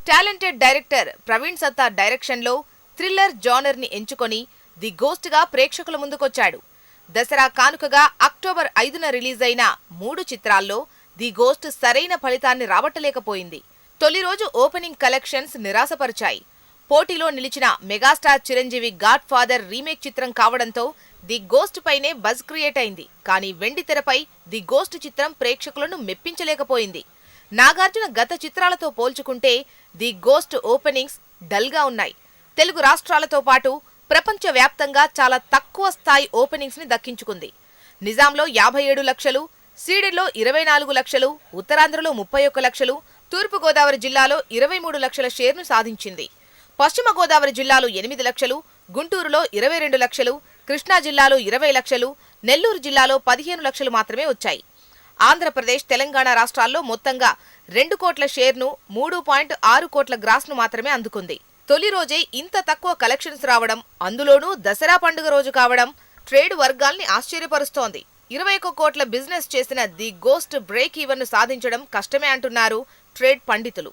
Talented director Praveen Sattar డైరెక్షన్లో thriller జానర్ని ఎంచుకొని the గోస్ట్గా ప్రేక్షకుల ముందుకొచ్చాడు. దసరా కానుకగా అక్టోబర్ 5న రిలీజ్ అయిన 3 చిత్రాల్లో ది గోస్ట్ సరైన ఫలితాన్ని రాబట్టలేకపోయింది. తొలి రోజు ఓపెనింగ్ కలెక్షన్స్ నిరాశపరిచాయి. పోటీలో నిలిచిన megastar Chiranjeevi God father remake చిత్రం కావడంతో ది గోస్ట్ పైనే బజ్ క్రియేట్ అయింది. కానీ వెండితెరపై ది గోస్ట్ చిత్రం ప్రేక్షకులను మెప్పించలేకపోయింది. నాగార్జున గత చిత్రాలతో పోల్చుకుంటే ది గోస్ట్ ఓపెనింగ్స్ డల్గా ఉన్నాయి. తెలుగు రాష్ట్రాలతో పాటు ప్రపంచవ్యాప్తంగా చాలా తక్కువ స్థాయి ఓపెనింగ్స్ ని దక్కించుకుంది. నిజాంలో 57 లక్షలు, సీడెడ్లో 24 లక్షలు, ఉత్తరాంధ్రలో 31 లక్షలు, తూర్పుగోదావరి జిల్లాలో 23 లక్షల షేర్ను సాధించింది. పశ్చిమ గోదావరి జిల్లాలో 8 లక్షలు, గుంటూరులో 22 లక్షలు, కృష్ణా జిల్లాలో 20 లక్షలు, నెల్లూరు జిల్లాలో 15 లక్షలు మాత్రమే వచ్చాయి. ఆంధ్రప్రదేశ్, తెలంగాణ రాష్ట్రాల్లో మొత్తంగా 2 కోట్ల షేర్ను, 3.6 కోట్ల గ్రాస్ను మాత్రమే అందుకుంది. తొలి రోజే ఇంత తక్కువ కలెక్షన్స్ రావడం, అందులోనూ దసరా పండుగ రోజు కావడం ట్రేడ్ వర్గాల్ని ఆశ్చర్యపరుస్తోంది. 21 కోట్ల బిజినెస్ చేసిన ది గోస్ట్ బ్రేక్ ఈవెన్ ను సాధించడం కష్టమే అంటున్నారు ట్రేడ్ పండితులు.